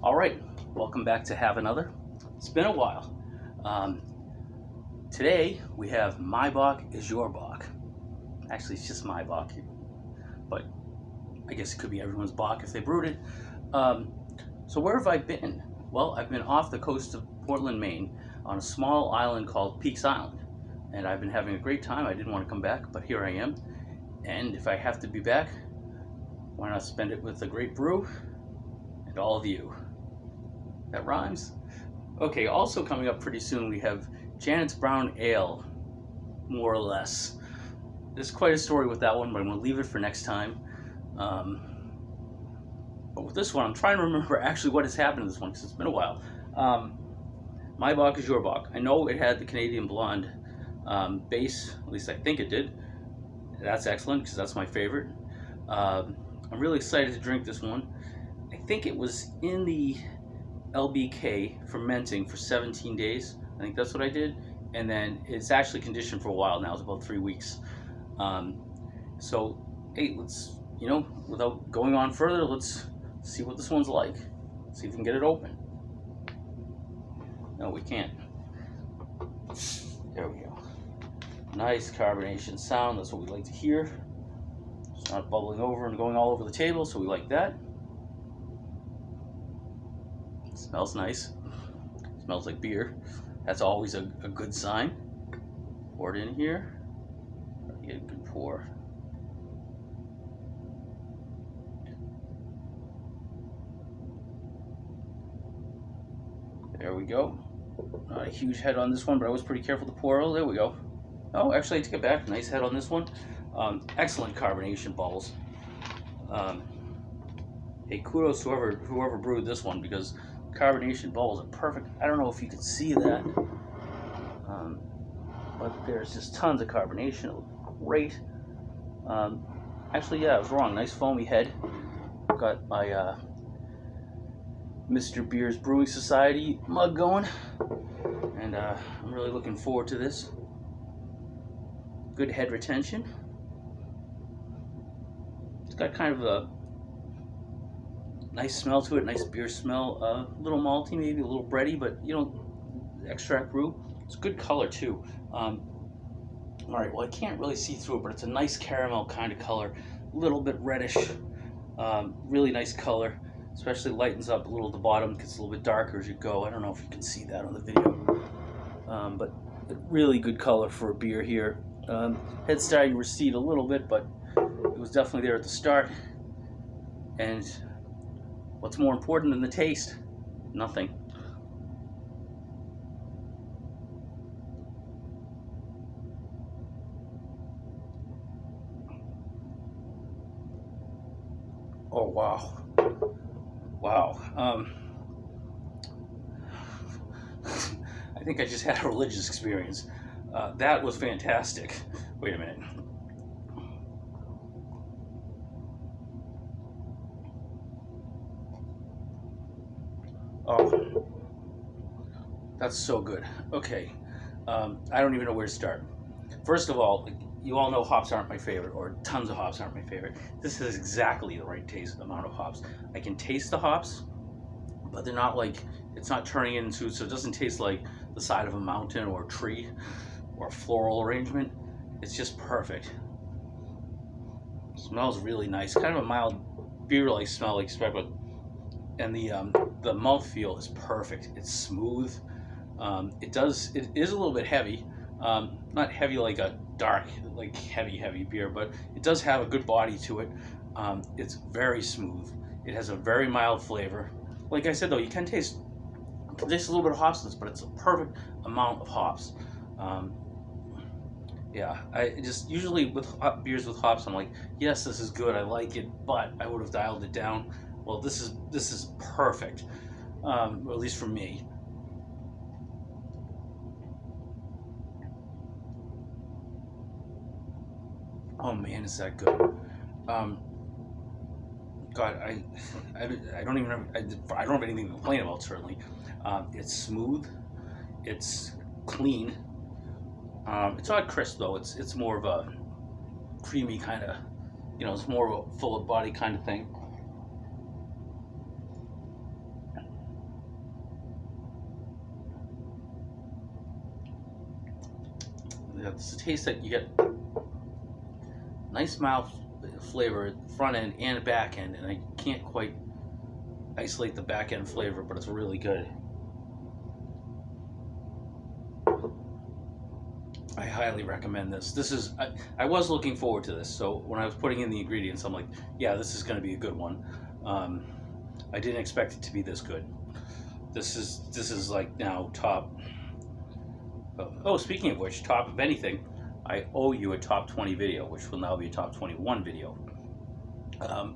All right, welcome back to Have Another. It's been a while. Um, Today we have My Bock is your Bock. Actually, it's just my Bock, but I guess it could be everyone's Bock if they brewed it. So where have I been? Well, I've been off the coast of Portland, Maine, on a small island called Peaks Island, and I've been having a great time. I didn't want to come back, but here I am. And if I have to be back, why not spend it with a great brew and all of you? That rhymes. Okay, also coming up pretty soon, we have Janet's Brown Ale, more or less. There's quite a story with that one, but I'm going to leave it for next time. But with this one, I'm trying to remember actually what has happened in this one, because it's been a while. My Bock is your Bock. I know it had the Canadian Blonde base, at least I think it did. That's excellent, because that's my favorite. I'm really excited to drink this one. I think it was in the LBK fermenting for 17 days. I think that's what I did. And then it's actually conditioned for a while now. It's about 3 weeks. So, hey, let's, without going on further, let's see what this one's like. See if we can get it open. No, we can't. There we go. Nice carbonation sound. That's what we like to hear. It's not bubbling over and going all over the table, so we like that. Smells nice. Smells like beer. That's always a good sign. Pour it in here. Get a good pour. There we go. Not a huge head on this one, but I was pretty careful to pour. Oh, there we go. Oh, actually, I take it back. Nice head on this one. Excellent carbonation bubbles. Hey, kudos to whoever brewed this one, because carbonation bubbles are perfect. I don't know if you can see that, but there's just tons of carbonation. It looks great. Actually, yeah, I was wrong. Nice foamy head. Got my Mr. Beer's Brewing Society mug going, and I'm really looking forward to this. Good head retention. It's got kind of a nice smell to it, nice beer smell, a little malty, maybe a little bready, but extract brew. It's good color too. All right, well, I can't really see through it, but it's a nice caramel kind of color, a little bit reddish, really nice color, especially lightens up a little at the bottom, gets a little bit darker as you go. I don't know if you can see that on the video, but really good color for a beer here. Head starting to recede a little bit, but it was definitely there at the start. And what's more important than the taste? Nothing. Oh, wow. Wow. I think I just had a religious experience. That was fantastic. Wait a minute. Oh, that's so good. Okay, I don't even know where to start. First of all, you all know hops aren't my favorite, or tons of hops aren't my favorite. This is exactly the right amount of hops. I can taste the hops, but they're not like, it's not turning into, so it doesn't taste like the side of a mountain or a tree or a floral arrangement. It's just perfect. It smells really nice, kind of a mild beer-like smell, like expect, but and the mouthfeel is perfect. It's smooth. It is a little bit heavy. Not heavy like a dark, like heavy beer, but it does have a good body to it. It's very smooth. It has a very mild flavor. Like I said though, you can taste a little bit of hops in this, but it's a perfect amount of hops. Yeah, I just usually with beers with hops, I'm like, yes, this is good, I like it, but I would have dialed it down. Well, this is perfect, or at least for me. Oh man, is that good? God, I don't even have, I don't have anything to complain about. Certainly, it's smooth, it's clean. It's not crisp though. It's more of a creamy kind of, it's more of a full of body kind of thing. It's a taste that you get nice mild flavor front end and back end, and I can't quite isolate the back end flavor, but it's really good. I highly recommend this. This is I was looking forward to this, so when I was putting in the ingredients, I'm like, yeah, this is going to be a good one. I didn't expect it to be this good. This is like now top. Oh, speaking of which, top of anything, I owe you a top 20 video, which will now be a top 21 video.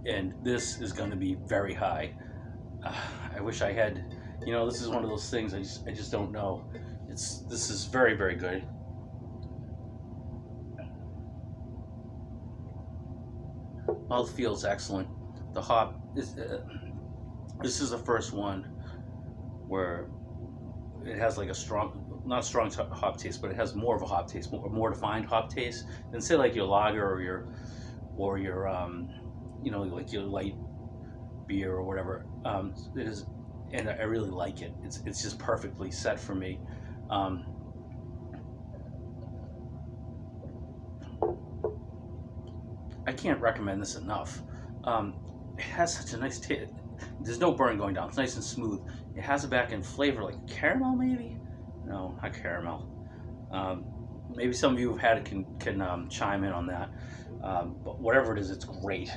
And this is going to be very high. I wish I had, this is one of those things I just don't know. This is very, very good. Mouth feels excellent. The hop is, this is the first one where it has like a strong, not strong hop taste, but it has more of a hop taste, more defined hop taste than say like your lager or your like your light beer or whatever. It is, and I really like it. It's just perfectly set for me. I can't recommend this enough. It has such a nice taste. There's no burn going down. It's nice and smooth. It has a back end flavor like caramel, maybe? No, not caramel. Maybe some of you who've had it can chime in on that. But whatever it is, it's great.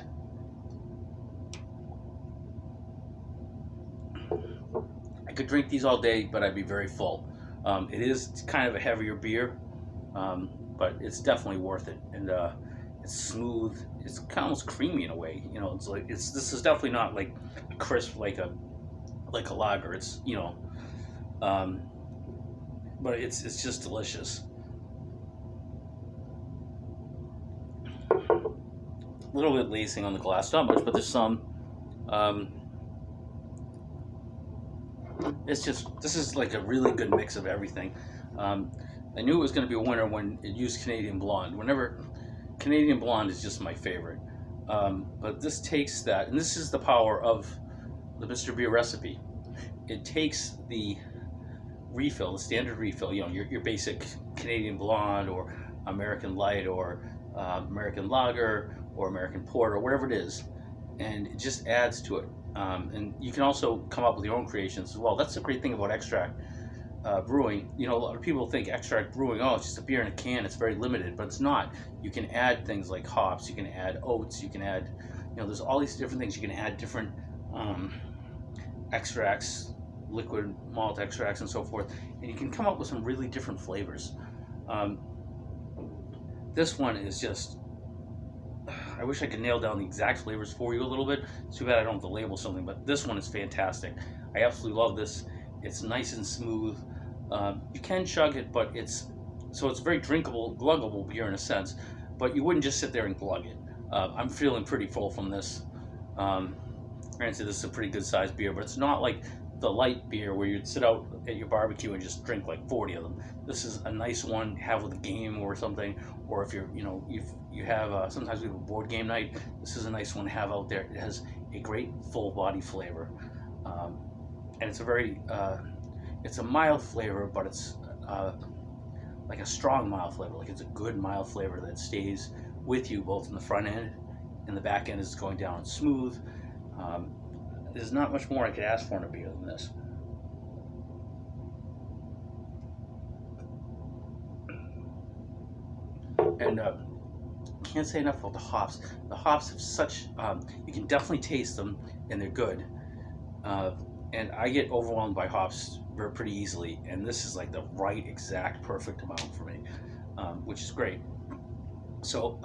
I could drink these all day, but I'd be very full. It is kind of a heavier beer, but it's definitely worth it. And it's smooth. It's kind of almost creamy in a way. It's like this is definitely not like crisp like a lager. It's but it's just delicious. A little bit lacing on the glass, not much, but there's some. This is like a really good mix of everything. I knew it was going to be a winner when it used Canadian Blonde. Canadian Blonde is just my favorite. But this takes that, and this is the power of the Mr. Beer recipe. It takes the refill, the standard refill, your basic Canadian Blonde or American Light or American Lager or American Porter or whatever it is, and it just adds to it. And you can also come up with your own creations as well. That's the great thing about extract brewing. A lot of people think extract brewing, it's just a beer in a can, it's very limited, but it's not. You can add things like hops, you can add oats, you can add, there's all these different things. You can add different extracts, liquid malt extracts and so forth, and you can come up with some really different flavors. This one is just, I wish I could nail down the exact flavors for you a little bit. It's too bad I don't have to label something, but this one is fantastic. I absolutely love this. It's nice and smooth. You can chug it, but it's very drinkable, gluggable beer in a sense, but you wouldn't just sit there and glug it. I'm feeling pretty full from this. Granted, this is a pretty good sized beer, but it's not like the light beer where you'd sit out at your barbecue and just drink like 40 of them. This is a nice one to have with a game or something, or if you're, if you have, sometimes we have a board game night, this is a nice one to have out there. It has a great full body flavor. And it's a very, it's a mild flavor, but it's like a strong mild flavor. Like it's a good mild flavor that stays with you both in the front end and the back end is going down smooth. There's not much more I could ask for in a beer than this. And can't say enough about the hops. The hops have such, you can definitely taste them and they're good. And I get overwhelmed by hops pretty easily, and this is like the right, exact, perfect amount for me, which is great. So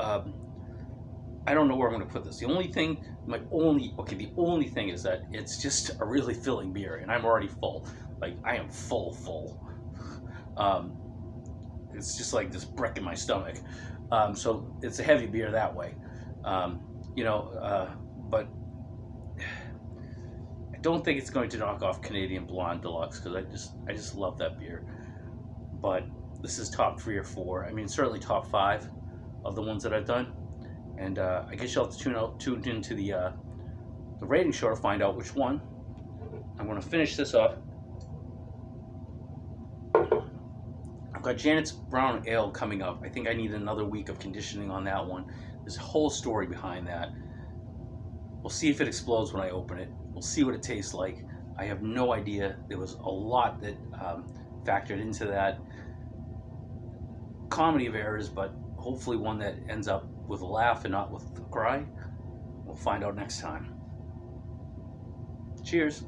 I don't know where I'm going to put this. The only thing is that it's just a really filling beer, and I'm already full. Like I am full. It's just like this brick in my stomach. So it's a heavy beer that way, but I don't think it's going to knock off Canadian Blonde Deluxe because I just love that beer. But this is top 3 or 4. I mean, certainly top 5 of the ones that I've done. And I guess you'll have to tune into the rating show to find out which one. I'm going to finish this up. I'm going got Janet's Brown Ale coming up. I think I need another week of conditioning on that one. There's a whole story behind that. We'll see if it explodes when I open it. We'll see what it tastes like. I have no idea. There was a lot that factored into that. Comedy of errors, but hopefully one that ends up with a laugh and not with a cry. We'll find out next time. Cheers.